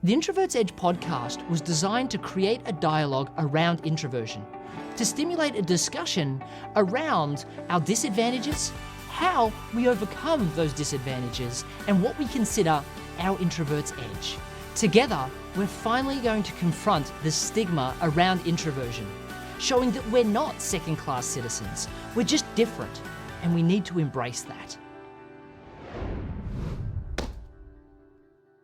The Introvert's Edge podcast was designed to create a dialogue around introversion, to stimulate a discussion around our disadvantages, how we overcome those disadvantages, and what we consider our introvert's edge. Together, we're finally going to confront the stigma around introversion, showing that we're not second-class citizens, we're just different, and we need to embrace that.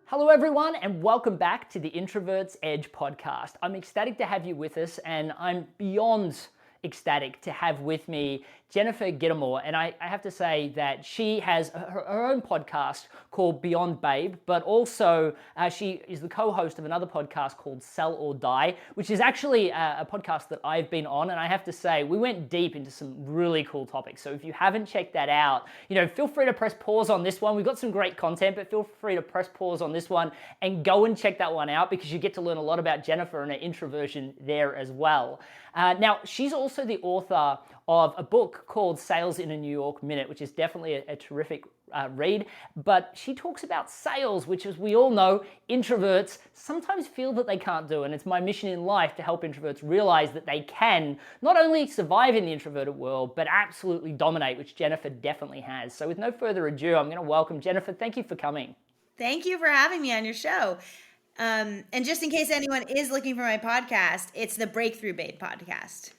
Hello everyone, and welcome back to the Introvert's Edge podcast. I'm ecstatic to have you with us, and I'm beyond ecstatic to have with me Jennifer Gittermore. And I have to say that she has her own podcast called Beyond Babe, but also she is the co-host of another podcast called Sell or Die, which is actually a podcast that I've been on. And I have to say, we went deep into some really cool topics. So if you haven't checked that out, feel free to press pause on this one. We've got some great content, but feel free to press pause on this one and go and check that one out, because you get to learn a lot about Jennifer and her introversion there as well. Now, she's also the author of a book called Sales in a New York Minute, which is definitely a terrific read. But she talks about sales, which, as we all know, introverts sometimes feel that they can't do. And it's my mission in life to help introverts realize that they can not only survive in the introverted world, but absolutely dominate, which Jennifer definitely has. So with no further ado, I'm going to welcome Jennifer. Thank you for coming. Thank you for having me on your show. And just in case anyone is looking for my podcast, it's the Breakthrough Babe podcast.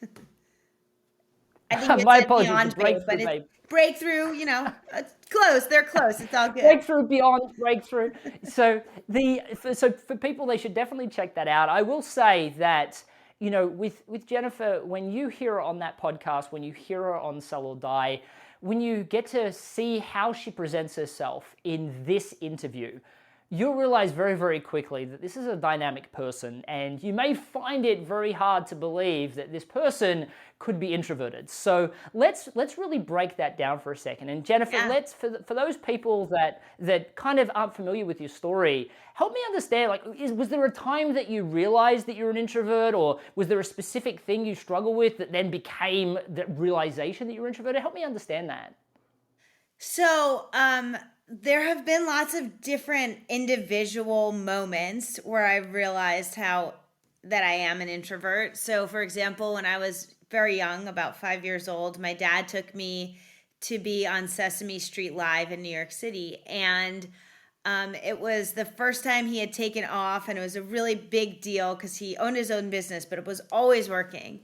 I think My it's apologies, Beyond Babe, but Babe. it's Breakthrough, it's close. They're close. It's all good. Breakthrough, Beyond, Breakthrough. So for people, they should definitely check that out. I will say that, with Jennifer, when you hear her on that podcast, when you hear her on Sell or Die, when you get to see how she presents herself in this interview, you'll realize very, very quickly that this is a dynamic person, and you may find it very hard to believe that this person could be introverted. So let's really break that down for a second. And Jennifer, let's for those people that kind of aren't familiar with your story, help me understand. Was there a time that you realized that you're an introvert, or was there a specific thing you struggle with that then became the realization that you're introverted? Help me understand that. So, there have been lots of different individual moments where I realized that I am an introvert. So, for example, when I was very young, about 5 years old, my dad took me to be on Sesame Street Live in New York City. And it was the first time he had taken off, and it was a really big deal because he owned his own business, but it was always working.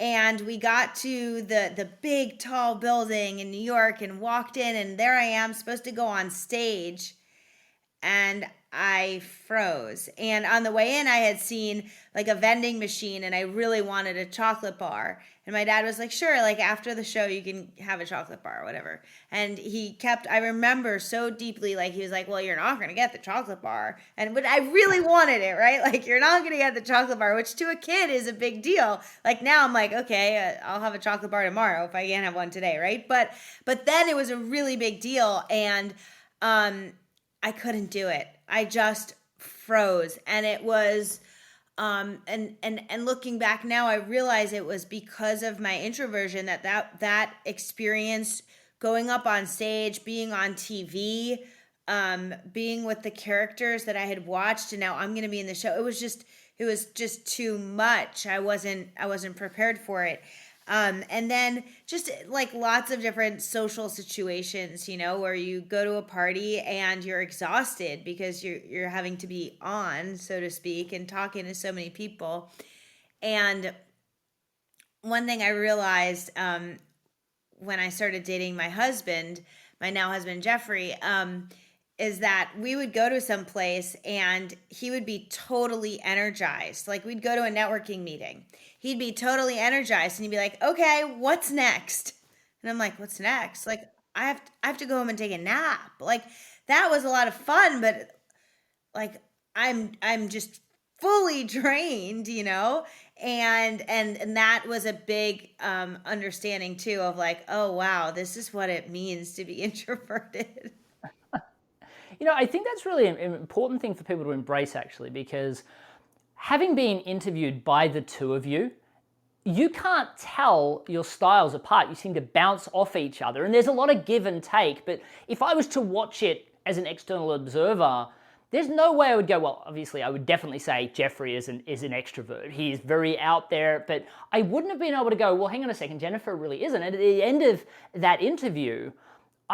And we got to the big, tall building in New York and walked in, and there I am, supposed to go on stage, and I froze. And on the way in, I had seen like a vending machine, and I really wanted a chocolate bar. And my dad was like, sure, like after the show, you can have a chocolate bar or whatever. And I remember so deeply, like he was like, well, you're not going to get the chocolate bar. But I really wanted it, right? Like, you're not going to get the chocolate bar, which to a kid is a big deal. Like now I'm like, okay, I'll have a chocolate bar tomorrow if I can't have one today, right? But then it was a really big deal, and I couldn't do it. I just froze, and it was, and looking back now, I realize it was because of my introversion that experience, going up on stage, being on TV, being with the characters that I had watched, and now I'm going to be in the show. It was just too much. I wasn't prepared for it. And then just like lots of different social situations, where you go to a party and you're exhausted because you're having to be on, so to speak, and talking to so many people. And one thing I realized when I started dating my now husband, Jeffrey, is that we would go to some place and he would be totally energized. Like we'd go to a networking meeting. He'd be totally energized and he'd be like, okay, what's next? And I'm like, what's next? Like, I have to go home and take a nap. Like, that was a lot of fun, but like, I'm just fully drained, and that was a big understanding too of like, oh wow, this is what it means to be introverted. I think that's really an important thing for people to embrace, actually, because having been interviewed by the two of you, you can't tell your styles apart. You seem to bounce off each other, and there's a lot of give and take. But if I was to watch it as an external observer, there's no way I would go, well, obviously I would definitely say Jeffrey is an extrovert. He's very out there, but I wouldn't have been able to go, well, hang on a second, Jennifer really isn't. And at the end of that interview,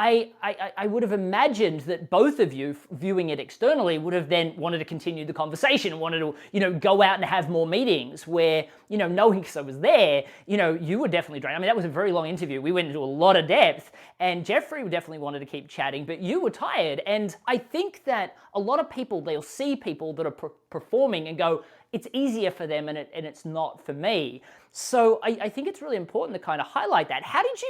I would have imagined that both of you, viewing it externally, would have then wanted to continue the conversation and wanted to, go out and have more meetings where, knowing because I was there, you were definitely drained. I mean, that was a very long interview. We went into a lot of depth, and Jeffrey definitely wanted to keep chatting, but you were tired. And I think that a lot of people, they'll see people that are performing and go, it's easier for them and it's not for me. So I think it's really important to kind of highlight that. How did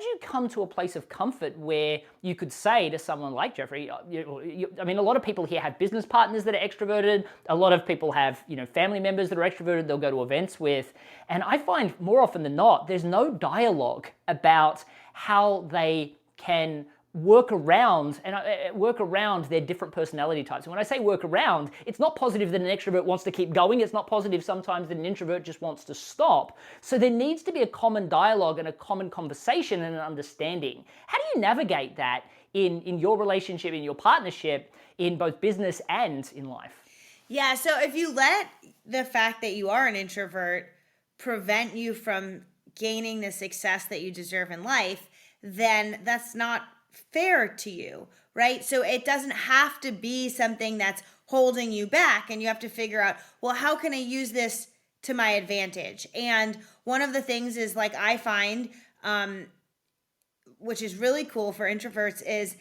you come to a place of comfort where you could say to someone like Jeffrey, I mean, a lot of people here have business partners that are extroverted. A lot of people have, family members that are extroverted they'll go to events with. And I find more often than not, there's no dialogue about how they can work around their different personality types. And when I say work around, it's not positive that an extrovert wants to keep going. It's not positive sometimes that an introvert just wants to stop. So there needs to be a common dialogue and a common conversation and an understanding. How do you navigate that in your relationship, in your partnership, in both business and in life? Yeah, so if you let the fact that you are an introvert prevent you from gaining the success that you deserve in life, then that's not fair to you, right? So it doesn't have to be something that's holding you back, and you have to figure out, well, how can I use this to my advantage? And one of the things is, like, I find, which is really cool for introverts, is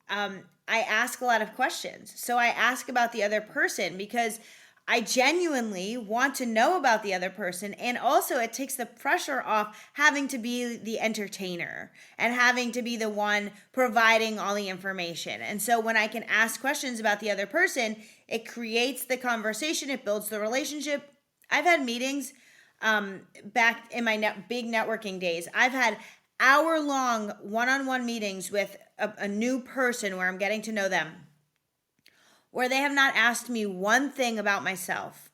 I ask a lot of questions. So I ask about the other person because I genuinely want to know about the other person. And also it takes the pressure off having to be the entertainer and having to be the one providing all the information. And so when I can ask questions about the other person, it creates the conversation, it builds the relationship. I've had meetings back in my big networking days. I've had hour-long one-on-one meetings with a new person where I'm getting to know them, where they have not asked me one thing about myself.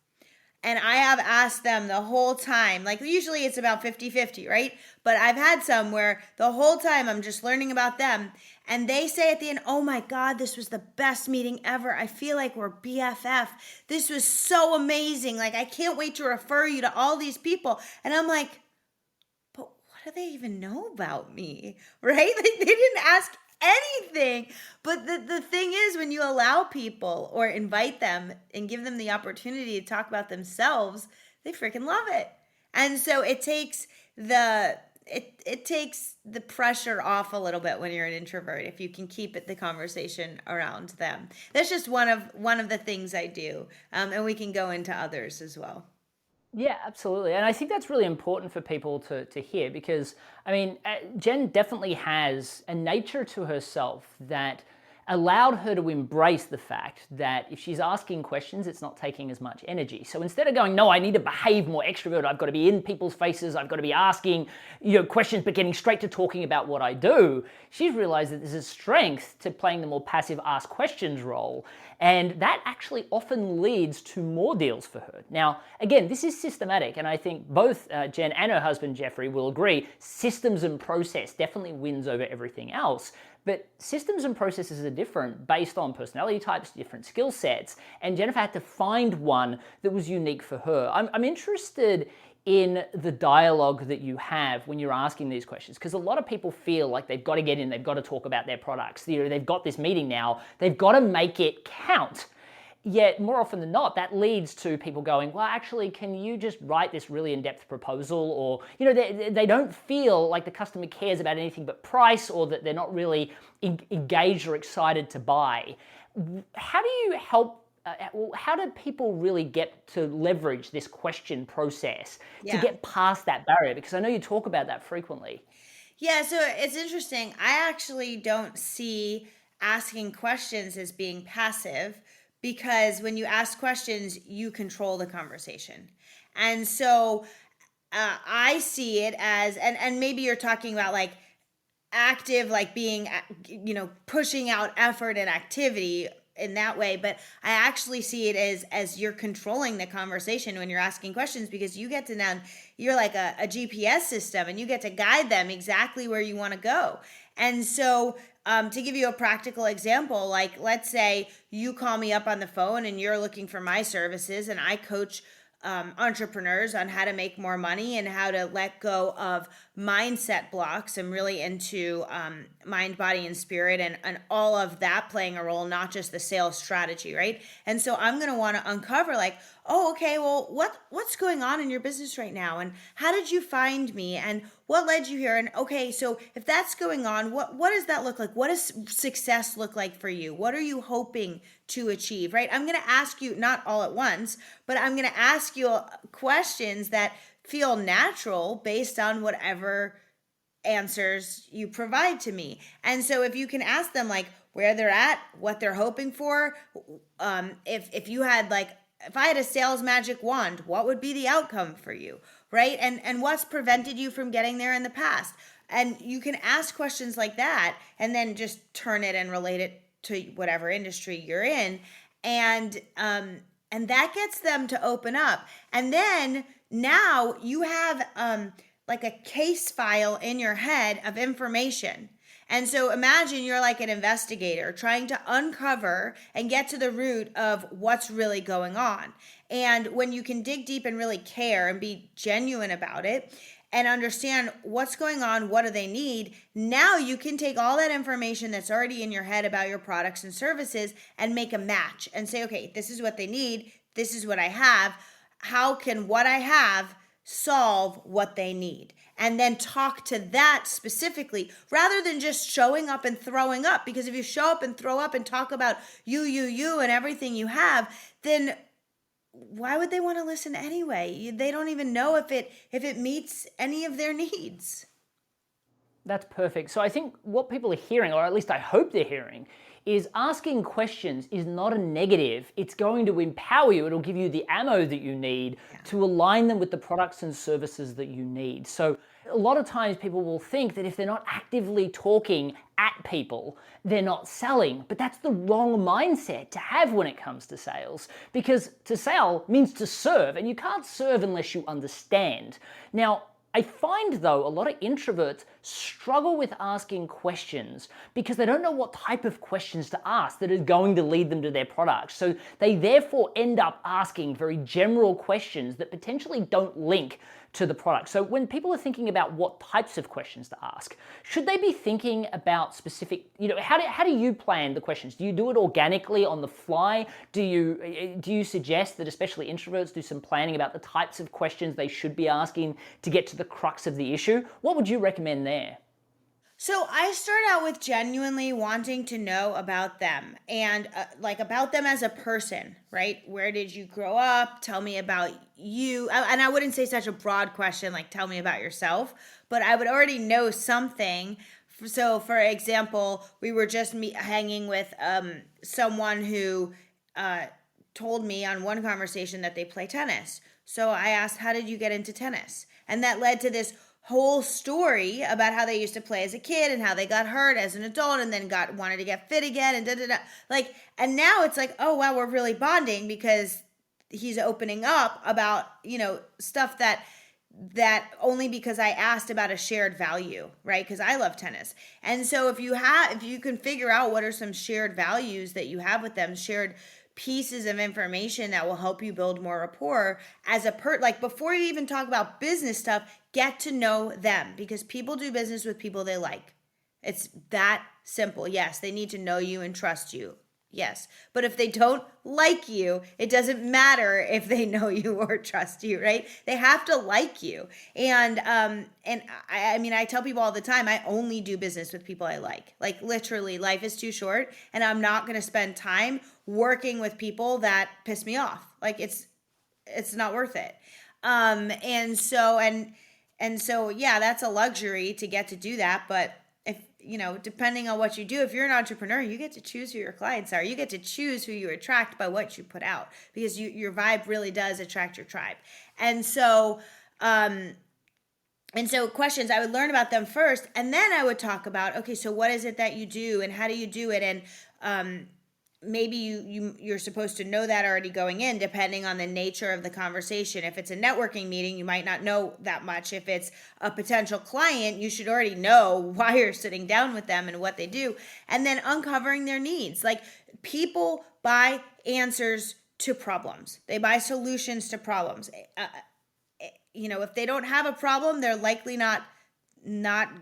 And I have asked them the whole time. Like, usually it's about 50-50, right? But I've had some where the whole time I'm just learning about them. And they say at the end, oh my God, this was the best meeting ever. I feel like we're BFF. This was so amazing. Like, I can't wait to refer you to all these people. And I'm like, but what do they even know about me, right? Like, they didn't ask anything. But the thing is, when you allow people or invite them and give them the opportunity to talk about themselves, they freaking love it. And so it takes it takes the pressure off a little bit when you're an introvert, if you can keep the conversation around them. That's just one of the things I do, and we can go into others as well. Yeah, absolutely. And I think that's really important for people to hear because, I mean, Jen definitely has a nature to herself that allowed her to embrace the fact that if she's asking questions, it's not taking as much energy. So instead of going, no, I need to behave more extrovert, I've got to be in people's faces, I've got to be asking questions, but getting straight to talking about what I do, she's realized that there's a strength to playing the more passive ask questions role. And that actually often leads to more deals for her. Now, again, this is systematic, and I think both Jen and her husband Jeffrey will agree, systems and process definitely wins over everything else. But systems and processes are different based on personality types, different skill sets, and Jennifer had to find one that was unique for her. I'm interested in the dialogue that you have when you're asking these questions, because a lot of people feel like they've got to get in, they've got to talk about their products. They've got this meeting now, they've got to make it count. Yet more often than not, that leads to people going, well, actually, can you just write this really in-depth proposal? Or, they don't feel like the customer cares about anything but price, or that they're not really engaged or excited to buy. How do you help? How do people really get to leverage this question process to get past that barrier? Because I know you talk about that frequently. Yeah, so it's interesting. I actually don't see asking questions as being passive, because when you ask questions, you control the conversation. And so I see it as, and maybe you're talking about like active, like being, pushing out effort and activity in that way, but I actually see it as you're controlling the conversation when you're asking questions, because you get to now, you're like a GPS system, and you get to guide them exactly where you want to go. And so To give you a practical example, like let's say you call me up on the phone and you're looking for my services, and I coach entrepreneurs on how to make more money and how to let go of mindset blocks. I'm really into mind, body, and spirit, and all of that playing a role, not just the sales strategy, right? And so I'm going to want to uncover like, oh, okay, well, what's going on in your business right now? And how did you find me? And what led you here? And okay, so if that's going on, what does that look like? What does success look like for you? What are you hoping to achieve, right? I'm going to ask you, not all at once, but I'm going to ask you questions that feel natural based on whatever answers you provide to me. And so if you can ask them like where they're at, what they're hoping for, if you had like, if I had a sales magic wand, what would be the outcome for you, right? And what's prevented you from getting there in the past? And you can ask questions like that and then just turn it and relate it to whatever industry you're in. And that gets them to open up. And then now you have like a case file in your head of information. And so imagine you're like an investigator trying to uncover and get to the root of what's really going on. And when you can dig deep and really care and be genuine about it and understand what's going on, what do they need, now you can take all that information that's already in your head about your products and services and make a match and say, okay, this is what they need. This is what I have. How can what I have solve what they need? And then talk to that specifically rather than just showing up and throwing up. Because if you show up and throw up and talk about you and everything you have, then why would they want to listen anyway? They don't even know if it meets any of their needs. That's perfect. So I think what people are hearing, or at least I hope they're hearing, is asking questions is not a negative. It's going to empower you. It'll give you the ammo that you need to align them with the products and services that you need. So a lot of times people will think that if they're not actively talking at people, they're not selling. But that's the wrong mindset to have when it comes to sales, because to sell means to serve, and you can't serve unless you understand. Now, I find, though, a lot of introverts struggle with asking questions because they don't know what type of questions to ask that is going to lead them to their product. So they therefore end up asking very general questions that potentially don't link to the product. So when people are thinking about what types of questions to ask, should they be thinking about specific, how do you plan the questions? Do you do it organically on the fly? Do you suggest that especially introverts do some planning about the types of questions they should be asking to get to the crux of the issue? What would you recommend there? So I start out with genuinely wanting to know about them and like about them as a person, right? Where did you grow up? Tell me about you. And I wouldn't say such a broad question like tell me about yourself, but I would already know something. So for example, we were just hanging with someone who told me on one conversation that they play tennis. So I asked, how did you get into tennis? And that led to this whole story about how they used to play as a kid and how they got hurt as an adult and then wanted to get fit again and like, and now it's like, oh wow, we're really bonding because he's opening up about, stuff that only because I asked about a shared value, right? Because I love tennis. And so if you can figure out what are some shared values that you have with them, shared pieces of information that will help you build more rapport as like before you even talk about business stuff, get to know them because people do business with people they like. It's that simple. Yes, they need to know you and trust you. Yes. But if they don't like you, it doesn't matter if they know you or trust you, right? They have to like you. And I tell people all the time, I only do business with people I like. Like literally, life is too short and I'm not going to spend time working with people that piss me off. Like it's not worth it. And so yeah, that's a luxury to get to do that, but depending on what you do, if you're an entrepreneur, you get to choose who your clients are. You get to choose who you attract by what you put out because your vibe really does attract your tribe. And so questions, I would learn about them first. And then I would talk about, okay, so what is it that you do and how do you do it? maybe you're supposed to know that already going in, depending on the nature of the conversation. If it's a networking meeting, you might not know that much. If it's a potential client, you should already know why you're sitting down with them and what they do, and then uncovering their needs. Like, people buy answers to problems. They buy solutions to problems. If they don't have a problem, they're likely not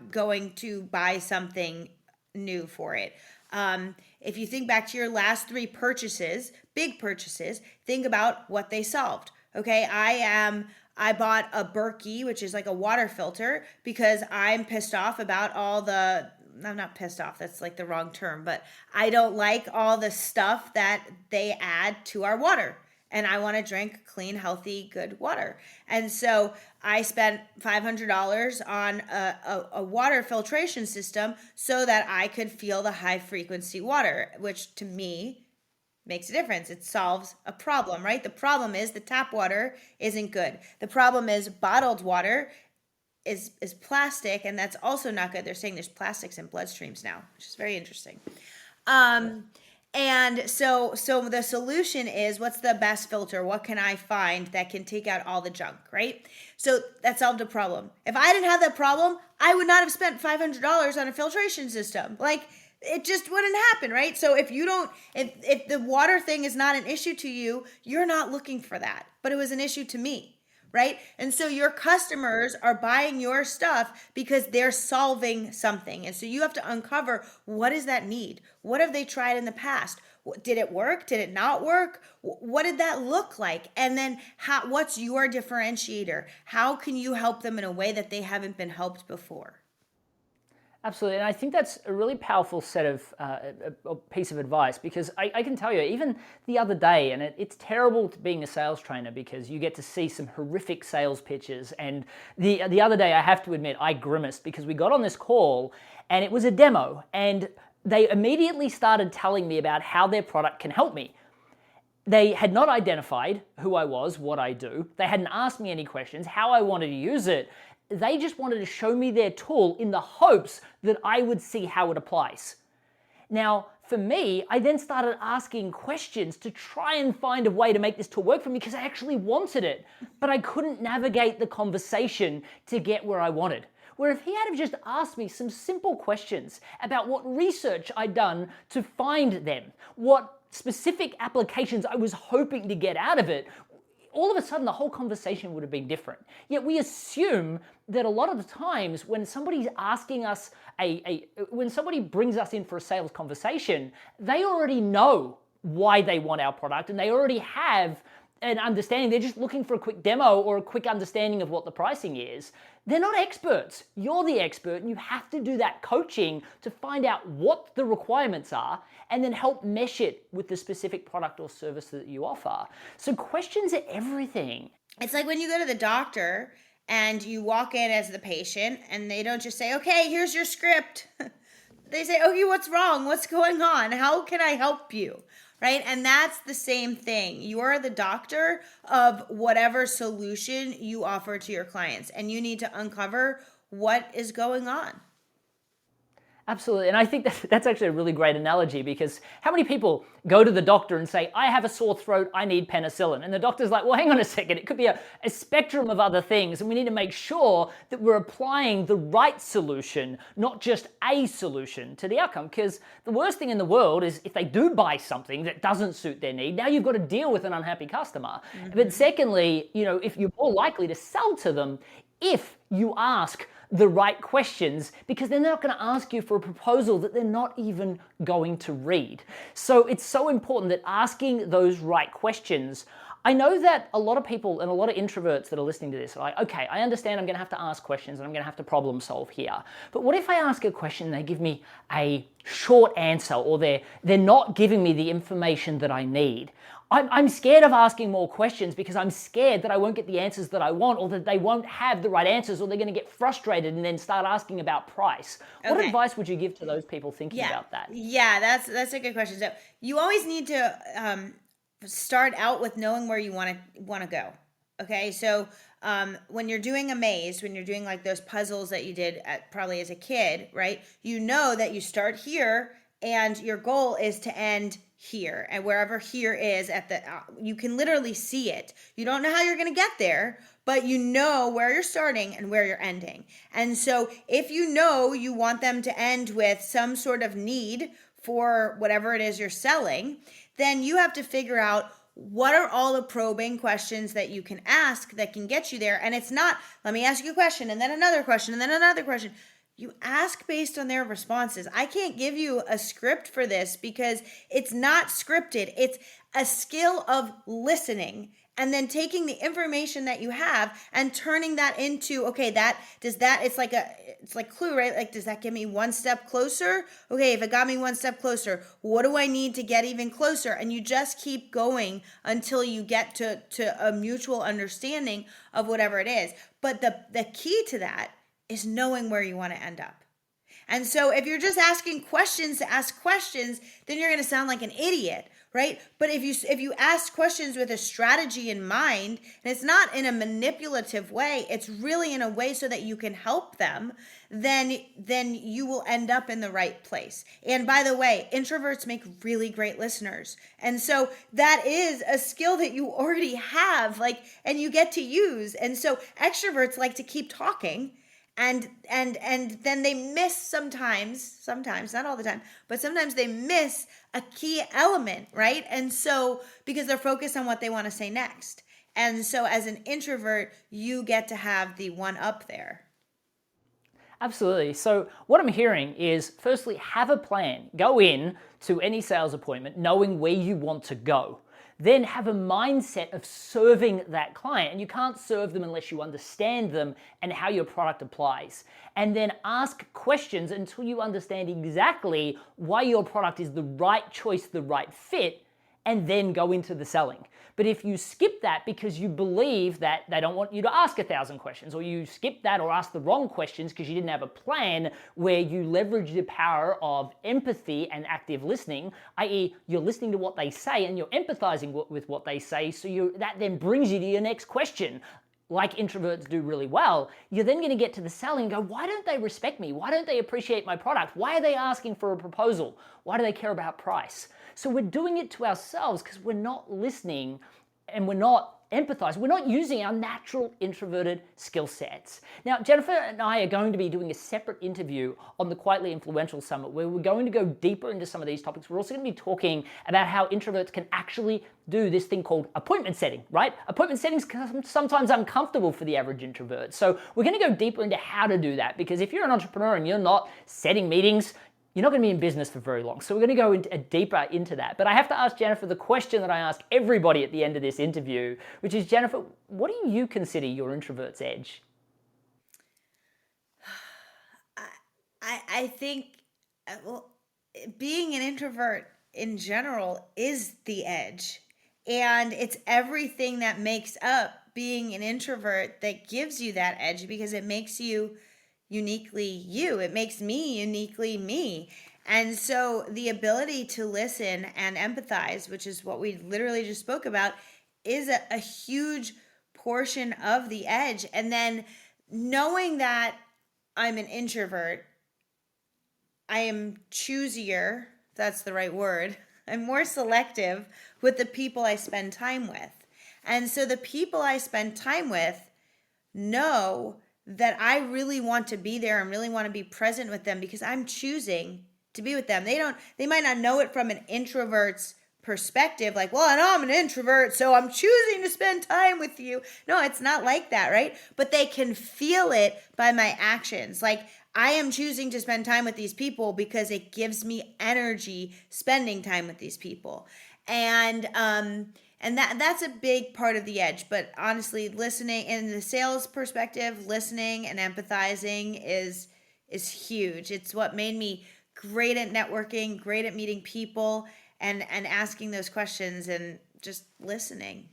going to buy something new for it. If you think back to your last 3 purchases, big purchases, think about what they solved. Okay, I bought a Berkey, which is like a water filter, because I'm pissed off about I'm not pissed off, that's like the wrong term, but I don't like all the stuff that they add to our water. And I want to drink clean, healthy, good water. And so I spent $500 on a water filtration system so that I could feel the high frequency water, which to me makes a difference. It solves a problem, right? The problem is the tap water isn't good. The problem is bottled water is plastic, and that's also not good. They're saying there's plastics in bloodstreams now, which is very interesting. And so the solution is, what's the best filter? What can I find that can take out all the junk, right? So that solved a problem. If I didn't have that problem, I would not have spent $500 on a filtration system. Like, it just wouldn't happen, right? So if the water thing is not an issue to you, you're not looking for that. But it was an issue to me. Right? And so your customers are buying your stuff because they're solving something. And so you have to uncover, what is that need? What have they tried in the past? Did it work? Did it not work? What did that look like? And then what's your differentiator? How can you help them in a way that they haven't been helped before? Absolutely, and I think that's a really powerful set of a piece of advice, because I can tell you, even the other day, and it's terrible being a sales trainer because you get to see some horrific sales pitches, and the other day, I have to admit, I grimaced because we got on this call and it was a demo, and they immediately started telling me about how their product can help me. They had not identified who I was, what I do. They hadn't asked me any questions, how I wanted to use it. They just wanted to show me their tool in the hopes that I would see how it applies. Now, for me, I then started asking questions to try and find a way to make this tool work for me, because I actually wanted it, but I couldn't navigate the conversation to get where I wanted. Where if he had just asked me some simple questions about what research I'd done to find them, what specific applications I was hoping to get out of it, all of a sudden the whole conversation would have been different. Yet we assume that a lot of the times when somebody's asking us when somebody brings us in for a sales conversation, they already know why they want our product and they already have an understanding. They're just looking for a quick demo or a quick understanding of what the pricing is. They're not experts. You're the expert, and you have to do that coaching to find out what the requirements are and then help mesh it with the specific product or service that you offer. So questions are everything. It's like when you go to the doctor and you walk in as the patient and they don't just say, okay, here's your script. They say, okay, what's wrong? What's going on? How can I help you? Right? And that's the same thing. You are the doctor of whatever solution you offer to your clients, and you need to uncover what is going on. Absolutely, and I think that's actually a really great analogy, because how many people go to the doctor and say, I have a sore throat, I need penicillin, and the doctor's like, well, hang on a second, it could be a spectrum of other things, and we need to make sure that we're applying the right solution, not just a solution to the outcome, because the worst thing in the world is if they do buy something that doesn't suit their need, now you've got to deal with an unhappy customer. Mm-hmm. But secondly, if you're more likely to sell to them if you ask the right questions, because they're not going to ask you for a proposal that they're not even going to read. So it's so important that asking those right questions. I know that a lot of people and a lot of introverts that are listening to this are like, okay, I understand I'm going to have to ask questions and I'm going to have to problem solve here. But what if I ask a question and they give me a short answer, or they're not giving me the information that I need? I'm scared of asking more questions because I'm scared that I won't get the answers that I want, or that they won't have the right answers, or they're going to get frustrated and then start asking about price. Okay. What advice would you give to those people thinking about that? Yeah, that's a good question. So you always need to start out with knowing where you want to go. Okay, so when you're doing a maze, when you're doing like those puzzles that you did probably as a kid, right? You know that you start here and your goal is to end here, and wherever here is at the you can literally see it. You don't know how you're going to get there, but you know where you're starting and where you're ending. And so if you know you want them to end with some sort of need for whatever it is you're selling, then you have to figure out what are all the probing questions that you can ask that can get you there. And it's not, let me ask you a question and then another question and then another question. You ask based on their responses. I can't give you a script for this because it's not scripted. It's a skill of listening and then taking the information that you have and turning that into, okay, it's like Clue, right? Like, does that get me one step closer? Okay, if it got me one step closer, what do I need to get even closer? And you just keep going until you get to a mutual understanding of whatever it is. But the key to that is knowing where you want to end up. And so if you're just asking questions to ask questions, then you're going to sound like an idiot, right? But if you ask questions with a strategy in mind, and it's not in a manipulative way, it's really in a way so that you can help them, then you will end up in the right place. And by the way, introverts make really great listeners. And so that is a skill that you already have, and you get to use. And so extroverts like to keep talking. And then they miss sometimes, not all the time, but sometimes they miss a key element, right? And so, because they're focused on what they want to say next. And so as an introvert, you get to have the one up there. Absolutely. So what I'm hearing is, firstly, have a plan. Go in to any sales appointment knowing where you want to go. Then have a mindset of serving that client. And you can't serve them unless you understand them and how your product applies. And then ask questions until you understand exactly why your product is the right choice, the right fit, and then go into the selling. But if you skip that because you believe that they don't want you to ask 1,000 questions, or you skip that or ask the wrong questions because you didn't have a plan where you leverage the power of empathy and active listening, i.e. you're listening to what they say and you're empathizing with what they say, so that then brings you to your next question. Like introverts do really well, you're then going to get to the selling and go, why don't they respect me? Why don't they appreciate my product? Why are they asking for a proposal? Why do they care about price? So we're doing it to ourselves because we're not listening and we're not empathizing. We're not using our natural introverted skill sets. Now, Jennifer and I are going to be doing a separate interview on the Quietly Influential Summit where we're going to go deeper into some of these topics. We're also going to be talking about how introverts can actually do this thing called appointment setting, right? Appointment setting is sometimes uncomfortable for the average introvert. So we're going to go deeper into how to do that, because if you're an entrepreneur and you're not setting meetings, you're not going to be in business for very long. So we're going to go deeper into that. But I have to ask Jennifer the question that I ask everybody at the end of this interview, which is, Jennifer, what do you consider your introvert's edge? I think, being an introvert in general is the edge. And it's everything that makes up being an introvert that gives you that edge, because it makes you uniquely you. It makes me uniquely me. And so the ability to listen and empathize, which is what we literally just spoke about, is a huge portion of the edge. And then knowing that I'm an introvert, I am choosier, if that's the right word. I'm more selective with the people I spend time with. And so the people I spend time with know that I really want to be there and really want to be present with them because I'm choosing to be with them. They might not know it from an introvert's perspective, like, well, I know I'm an introvert, so I'm choosing to spend time with you. No, it's not like that, right? But they can feel it by my actions. Like, I am choosing to spend time with these people because it gives me energy spending time with these people. And that's a big part of the edge. But honestly, listening in the sales perspective, listening and empathizing is huge. It's what made me great at networking, great at meeting people, and asking those questions and just listening.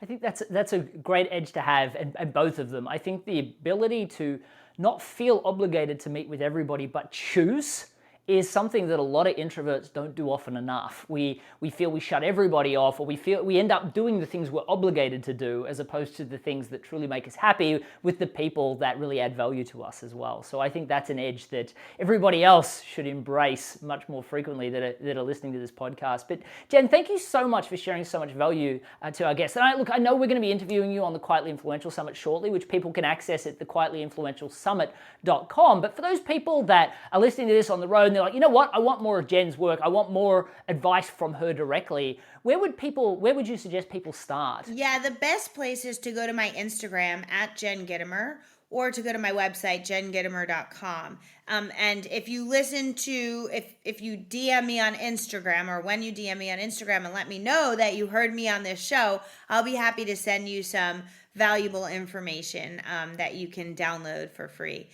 I think that's a great edge to have, and both of them. I think the ability to not feel obligated to meet with everybody, but choose is something that a lot of introverts don't do often enough. We feel we shut everybody off, or we end up doing the things we're obligated to do as opposed to the things that truly make us happy with the people that really add value to us as well. So I think that's an edge that everybody else should embrace much more frequently that are listening to this podcast. But Jen, thank you so much for sharing so much value to our guests. And I know we're going to be interviewing you on the Quietly Influential Summit shortly, which people can access at thequietlyinfluentialsummit.com. But for those people that are listening to this on the road and they're like, you know what, I want more of Jen's work, I want more advice from her directly, where would you suggest people start? Yeah, the best place is to go to my Instagram at Jen Gitomer, or to go to my website, jengitomer.com. And if you if you DM me on Instagram, or when you DM me on Instagram and let me know that you heard me on this show, I'll be happy to send you some valuable information that you can download for free.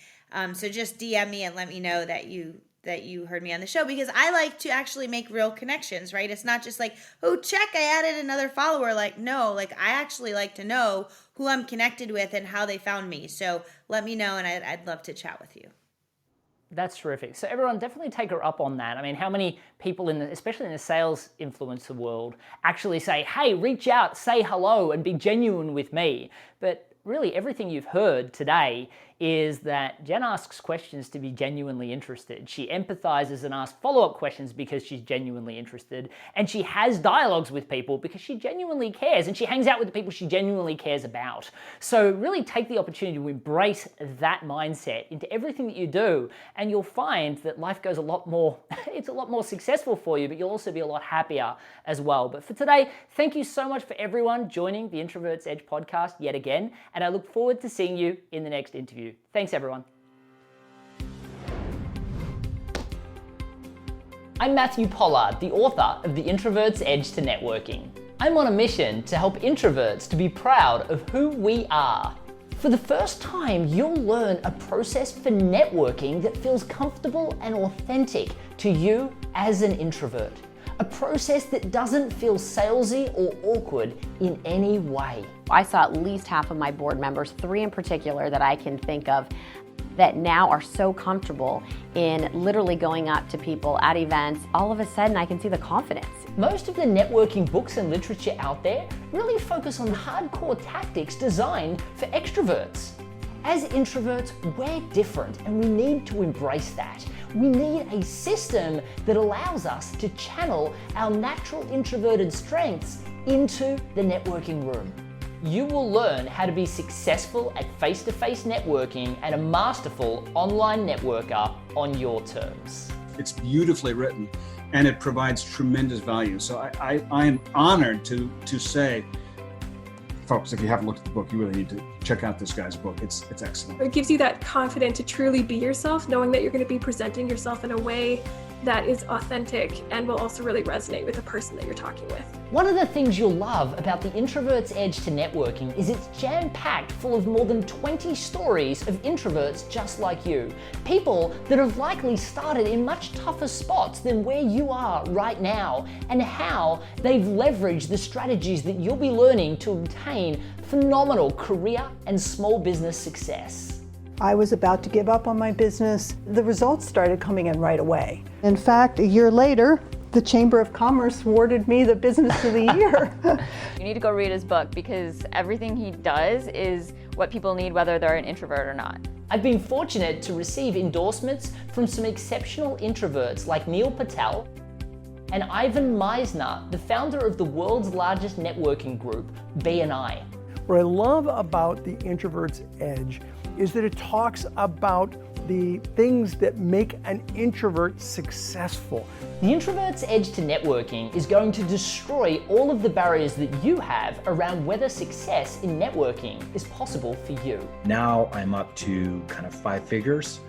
So just DM me and let me know that you heard me on the show, because I like to actually make real connections, right? It's not just like, oh, check, I added another follower. Like, no, like I actually like to know who I'm connected with and how they found me. So let me know, and I'd love to chat with you. That's terrific. So everyone, definitely take her up on that. I mean, how many people especially in the sales influencer world, actually say, hey, reach out, say hello, and be genuine with me. But really everything you've heard today is that Jen asks questions to be genuinely interested. She empathizes and asks follow-up questions because she's genuinely interested. And she has dialogues with people because she genuinely cares. And she hangs out with the people she genuinely cares about. So really take the opportunity to embrace that mindset into everything that you do. And you'll find that life goes a lot more, it's a lot more successful for you, but you'll also be a lot happier as well. But for today, thank you so much for everyone joining the Introvert's Edge podcast yet again. And I look forward to seeing you in the next interview. Thanks, everyone. I'm Matthew Pollard, the author of The Introvert's Edge to Networking. I'm on a mission to help introverts to be proud of who we are. For the first time, you'll learn a process for networking that feels comfortable and authentic to you as an introvert. A process that doesn't feel salesy or awkward in any way. I saw at least half of my board members, 3 in particular that I can think of, that now are so comfortable in literally going up to people at events. All of a sudden, I can see the confidence. Most of the networking books and literature out there really focus on hardcore tactics designed for extroverts. As introverts, we're different, and we need to embrace that. We need a system that allows us to channel our natural introverted strengths into the networking room. You will learn how to be successful at face-to-face networking and a masterful online networker on your terms. It's beautifully written, and it provides tremendous value. So I am honored to say, folks, if you haven't looked at the book, you really need to check out this guy's book. It's excellent. It gives you that confidence to truly be yourself, knowing that you're going to be presenting yourself in a way that is authentic and will also really resonate with the person that you're talking with. One of the things you'll love about the Introvert's Edge to Networking is it's jam-packed full of more than 20 stories of introverts just like you. People that have likely started in much tougher spots than where you are right now, and how they've leveraged the strategies that you'll be learning to obtain phenomenal career and small business success. I was about to give up on my business. The results started coming in right away. In fact, a year later, the Chamber of Commerce awarded me the Business of the Year. You need to go read his book, because everything he does is what people need, whether they're an introvert or not. I've been fortunate to receive endorsements from some exceptional introverts like Neil Patel and Ivan Meisner, the founder of the world's largest networking group, BNI. What I love about the Introvert's Edge is that it talks about the things that make an introvert successful. The Introvert's Edge to Networking is going to destroy all of the barriers that you have around whether success in networking is possible for you. Now I'm up to kind of 5 figures,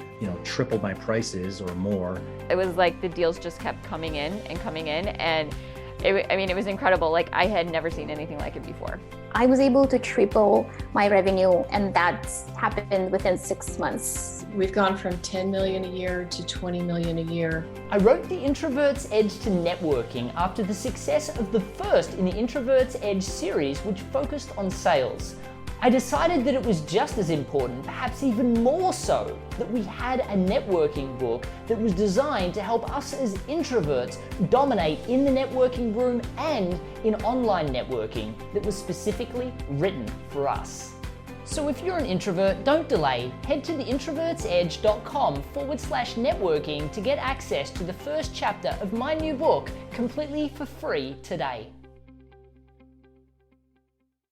triple my prices or more. It was like the deals just kept coming in, and it was incredible. Like, I had never seen anything like it before. I was able to triple my revenue, and that happened within 6 months. We've gone from 10 million a year to 20 million a year. I wrote The Introvert's Edge to Networking after the success of the first in the Introvert's Edge series, which focused on sales. I decided that it was just as important, perhaps even more so, that we had a networking book that was designed to help us as introverts dominate in the networking room and in online networking, that was specifically written for us. So if you're an introvert, don't delay. Head to theintrovertsedge.com/networking to get access to the first chapter of my new book completely for free today.